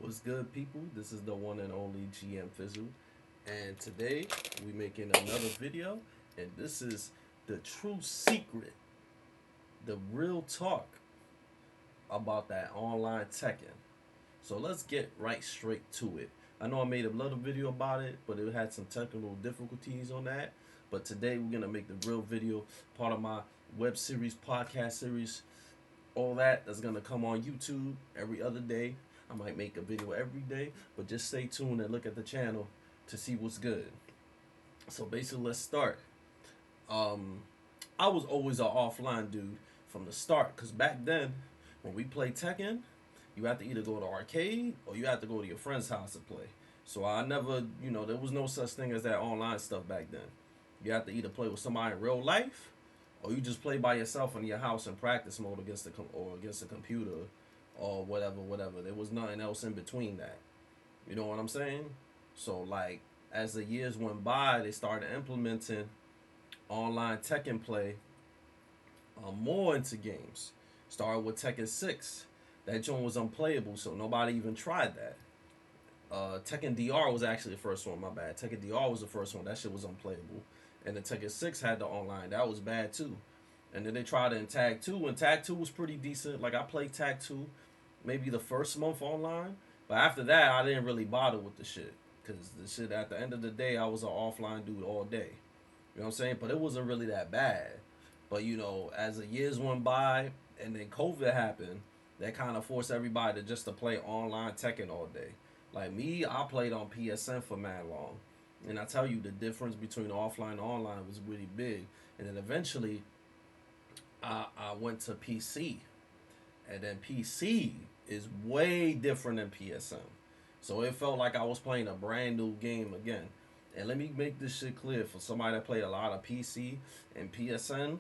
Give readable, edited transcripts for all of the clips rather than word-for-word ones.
What's good, people? This is the one and only GM Fizzle, and today we making another video, and this is the true secret, the real talk about that online Tekken. So let's get right straight to it. I know I made a little video about it, but it had some technical difficulties on that. But today we're gonna make the real video, part of my web series, podcast series, all that's gonna come on YouTube every other day. I might make a video every day, but just stay tuned and look at the channel to see what's good. So basically, let's start. Um, I was always an offline dude from the start, cause back then, when we played Tekken, you had to either go to arcade or you had to go to your friend's house to play. So I never, there was no such thing as that online stuff back then. You had to either play with somebody in real life, or you just play by yourself in your house in practice mode against the computer, or whatever. There was nothing else in between that. You know what I'm saying? So like as the years went by, they started implementing online Tekken play more into games. Started with Tekken 6. That joint was unplayable, so nobody even tried that. Tekken DR was actually the first one. My bad. Tekken DR was the first one. That shit was unplayable. And the Tekken 6 had the online. That was bad too. And then they tried it in Tag 2, and Tag 2 was pretty decent. Like I played Tag 2 maybe the first month online, but after that I didn't really bother with the shit. Cause the shit at the end of the day I was an offline dude all day. You know what I'm saying? But it wasn't really that bad. But as the years went by and then COVID happened, that kind of forced everybody to just to play online Tekken all day. Like me, I played on PSN for mad long. And I tell you the difference between offline and online was really big. And then eventually I went to PC. And then PC is way different than PSN. So it felt like I was playing a brand new game again. And let me make this shit clear for somebody that played a lot of PC and PSN,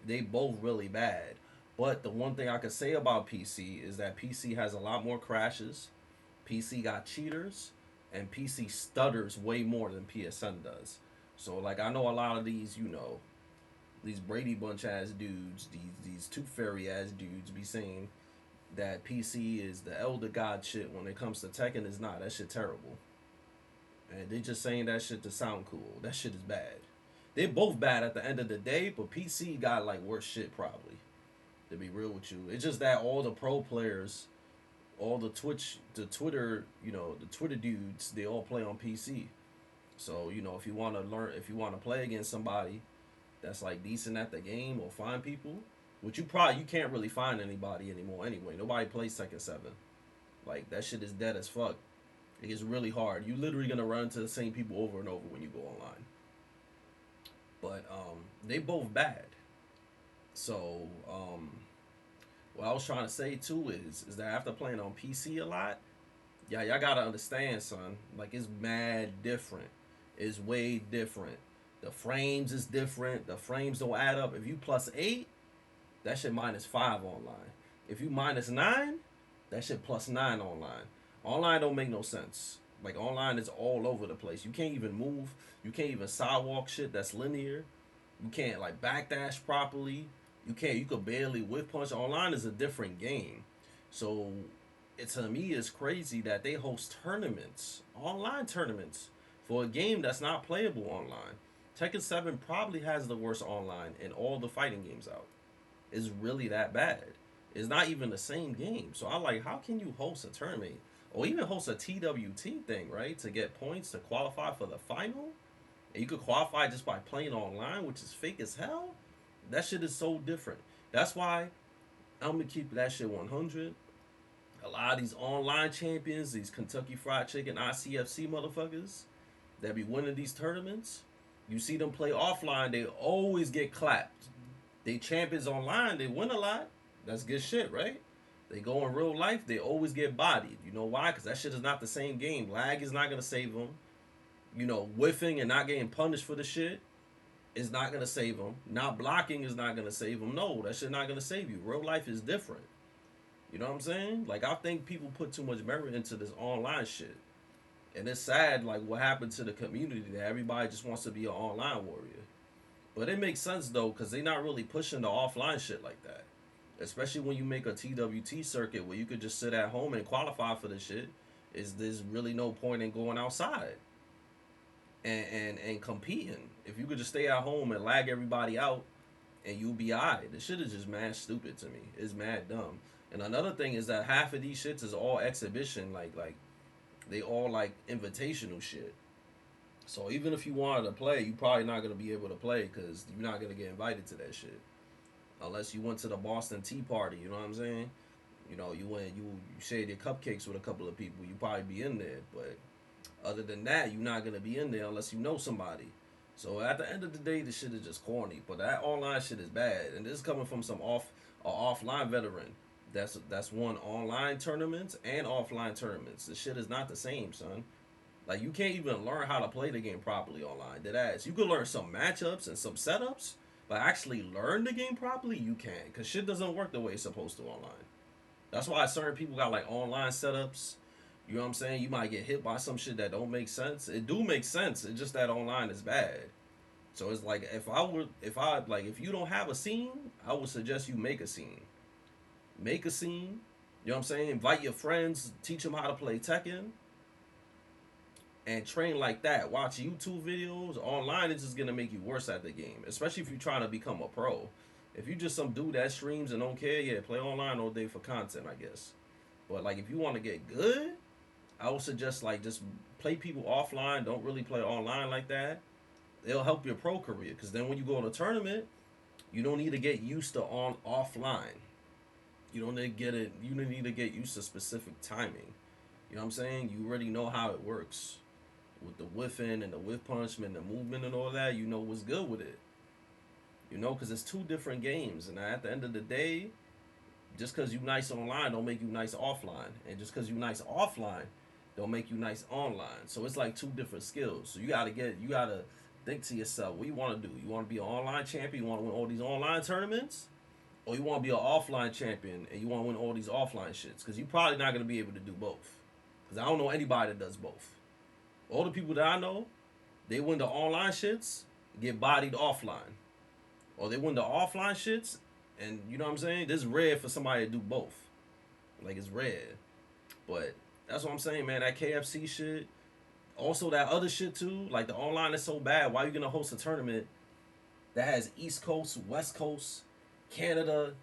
they both really bad. But the one thing I could say about PC is that PC has a lot more crashes, PC got cheaters, and PC stutters way more than PSN does. So like I know a lot of these Brady Bunch ass dudes, these tooth fairy ass dudes be saying that PC is the elder god shit when it comes to Tekken. Is not. That shit terrible. And they just saying that shit to sound cool. That shit is bad. They're both bad at the end of the day, but PC got like worse shit probably. To be real with you, it's just that all the pro players, all the Twitter, the Twitter dudes, they all play on PC. So if you want to learn, if you want to play against somebody that's like decent at the game or find people, which you can't really find anybody anymore anyway. Nobody plays Tekken 7. Like that shit is dead as fuck. It gets really hard. You literally gonna run into the same people over and over when you go online. But they both bad. So what I was trying to say too is that after playing on PC a lot, yeah, y'all gotta understand, son. Like it's mad different. It's way different. The frames is different. The frames don't add up. If you +8, that shit -5 online. If you -9, that shit +9 online. Online don't make no sense. Like online is all over the place. You can't even move. You can't even sidewalk shit that's linear. You can't like backdash properly. You can't. You could barely whip punch. Online is a different game. So it to me is crazy that they host tournaments, online tournaments, for a game that's not playable online. Tekken 7 probably has the worst online in all the fighting games out. It's really that bad. It's not even the same game. So I like, how can you host a tournament or even host a TWT thing, right? To get points to qualify for the final? And you could qualify just by playing online, which is fake as hell. That shit is so different. That's why I'm gonna keep that shit 100. A lot of these online champions, these Kentucky Fried Chicken ICFC motherfuckers that be winning these tournaments, you see them play offline, they always get clapped. They champions online, they win a lot. That's good shit, right? They go in real life, they always get bodied. You know why? Because that shit is not the same game. Lag is not gonna save them. Whiffing and not getting punished for the shit is not gonna save them. Not blocking is not gonna save them. No, that shit not gonna save you. Real life is different. You know what I'm saying? Like I think people put too much merit into this online shit. And it's sad, like what happened to the community that everybody just wants to be an online warrior. But it makes sense though, because they're not really pushing the offline shit like that. Especially when you make a TWT circuit where you could just sit at home and qualify for the shit. is there's really no point in going outside and competing. If you could just stay at home and lag everybody out and you'll be alright. This shit is just mad stupid to me. It's mad dumb. And another thing is that half of these shits is all exhibition, like they all like invitational shit. So even if you wanted to play, you probably not gonna be able to play because you're not gonna get invited to that shit unless you went to the Boston Tea Party. You know what I'm saying? You know, you shared your cupcakes with a couple of people. You probably be in there, but other than that, you're not gonna be in there unless you know somebody. So at the end of the day, this shit is just corny. But that online shit is bad, and this is coming from some offline veteran. That's won online tournaments and offline tournaments. The shit is not the same, son. Like you can't even learn how to play the game properly online. Dead ass. You can learn some matchups and some setups, but actually learn the game properly, you can't. Cause shit doesn't work the way it's supposed to online. That's why certain people got like online setups. You know what I'm saying? You might get hit by some shit that don't make sense. It do make sense. It's just that online is bad. So it's like if you don't have a scene, I would suggest you make a scene. Make a scene. You know what I'm saying? Invite your friends, teach them how to play Tekken, and train like that. Watch YouTube videos. Online is just gonna make you worse at the game, especially if you're trying to become a pro. If you just some dude that streams and don't care, yeah, play online all day for content, I guess. But like if you want to get good, I would suggest like just play people offline. Don't really play online like that. It'll help your pro career because then when you go to a tournament, you don't need to get used to on offline. You don't need to get it. You don't need to get used to specific timing. You know what I'm saying? You already know how it works with the whiffing and the whiff punishment, the movement and all that. You know what's good with it. You know, because it's two different games, and at the end of the day, just because you nice online don't make you nice offline, and just because you nice offline don't make you nice online. So it's like two different skills. So you gotta think to yourself, what you want to do? You want to be an online champion? You want to win all these online tournaments, or you want to be an offline champion and you want to win all these offline shits? Because you're probably not gonna be able to do both. Because I don't know anybody that does both. All the people that I know, they win the online shits, get bodied offline, or they win the offline shits, and you know what I'm saying. This is rare for somebody to do both. Like it's rare, but that's what I'm saying, man. That KFC shit, also that other shit too. Like the online is so bad. Why are you gonna host a tournament that has East Coast, West Coast, Canada,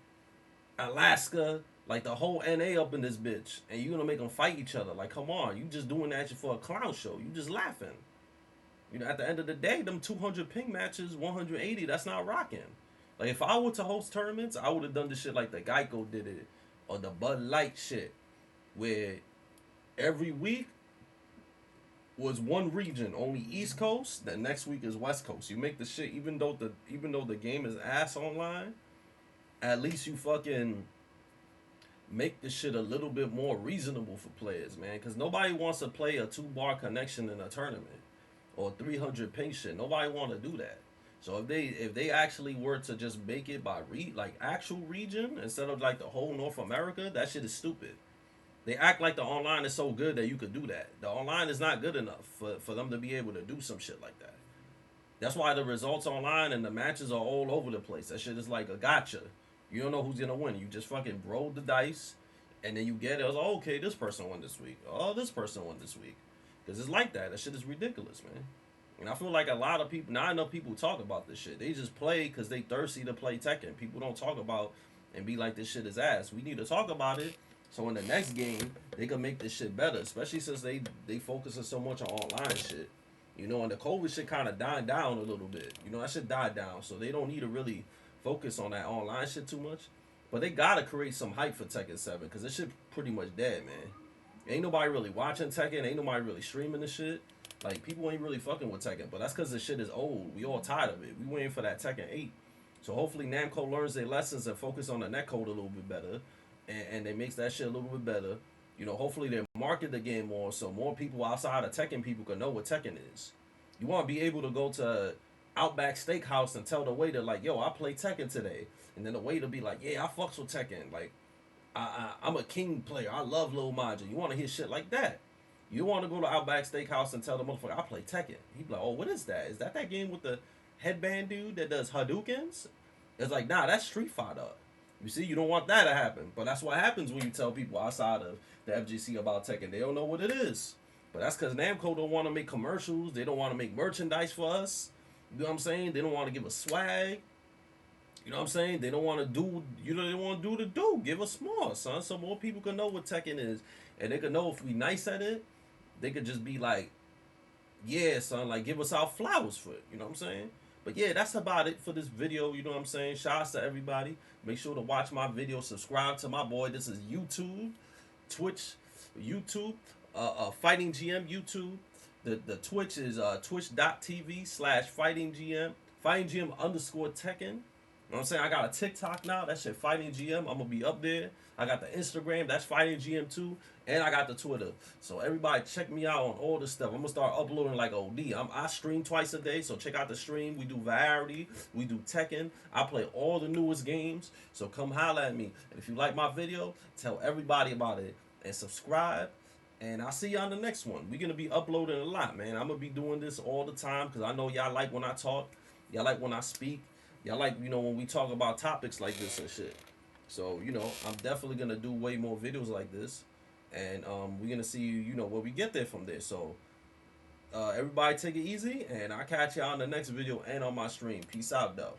Alaska, like the whole NA up in this bitch, and you gonna make them fight each other? Like, come on, you just doing that shit for a clown show. You just laughing. You know, at the end of the day, them 200 ping matches, 180, that's not rocking. Like, if I were to host tournaments, I would have done this shit like the Geico did it, or the Bud Light shit, where every week was one region, only East Coast. The next week is West Coast. You make the shit, even though the game is ass online, at least you fucking make the shit a little bit more reasonable for players, man. Because nobody wants to play a 2 bar connection in a tournament or 300 ping shit. Nobody want to do that. So if they actually were to just make it by like actual region instead of like the whole North America, that shit is stupid. They act like the online is so good that you could do that. The online is not good enough for them to be able to do some shit like that. That's why the results online and the matches are all over the place. That shit is like a gotcha. You don't know who's gonna win. You just fucking roll the dice, and then you get it. It's like, oh, okay, this person won this week. Oh, this person won this week. Because it's like that. That shit is ridiculous, man. And I feel like a lot of people, now I know people talk about this shit. They just play because they thirsty to play Tekken. People don't talk about and be like, this shit is ass. We need to talk about it so in the next game, they can make this shit better. Especially since they focusing so much on online shit. You know, and the COVID shit kind of died down a little bit. You know, that shit died down. So they don't need to really focus on that online shit too much. But they gotta create some hype for Tekken 7 because this shit pretty much dead, man. Ain't nobody really watching Tekken. Ain't nobody really streaming this shit. Like, people ain't really fucking with Tekken. But that's because the shit is old. We all tired of it. We waiting for that Tekken 8. So hopefully Namco learns their lessons and focus on the netcode a little bit better. And they makes that shit a little bit better. You know, hopefully they market the game more so more people outside of Tekken people can know what Tekken is. You want to be able to go to Outback Steakhouse and tell the waiter, like, yo, I play Tekken today. And then the waiter be like, yeah, I fucks with Tekken. Like, I'm a king player. I love Lil Majin. You want to hear shit like that. You want to go to Outback Steakhouse and tell the motherfucker, I play Tekken. He be like, oh, what is that? Is that game with the headband dude that does Hadoukens? It's like, nah, that's Street Fighter. You see, you don't want that to happen. But that's what happens when you tell people outside of the FGC about Tekken. They don't know what it is. But that's because Namco don't want to make commercials. They don't want to make merchandise for us. You know what I'm saying? They don't want to give us swag. You know what I'm saying? They don't want to do, they want to do the do. Give us more, son, so more people can know what Tekken is. And they can know if we nice at it, they could just be like, yeah, son, like give us our flowers for it. You know what I'm saying? But yeah, that's about it for this video. You know what I'm saying? Shouts to everybody. Make sure to watch my video. Subscribe to my boy. This is YouTube, Twitch, YouTube, fightinggm, YouTube. The Twitch is twitch.tv/fightinggm, fightinggm_Tekken. You know what I'm saying? I got a TikTok now. That shit fightinggm. I'm gonna be up there. I got the Instagram. That's fightinggm too. And I got the Twitter. So everybody check me out on all this stuff. I'm gonna start uploading like OD. I stream twice a day, so check out the stream. We do variety. We do Tekken. I play all the newest games. So come holla at me. And if you like my video, tell everybody about it and subscribe. And I'll see you on the next one. We're gonna be uploading a lot, man. I'm gonna be doing this all the time because I know y'all like when I talk. Y'all like when I speak. Y'all like, when we talk about topics like this and shit. So, I'm definitely going to do way more videos like this. And we're going to see, where we get there from there. So, everybody take it easy. And I'll catch y'all on the next video and on my stream. Peace out, though.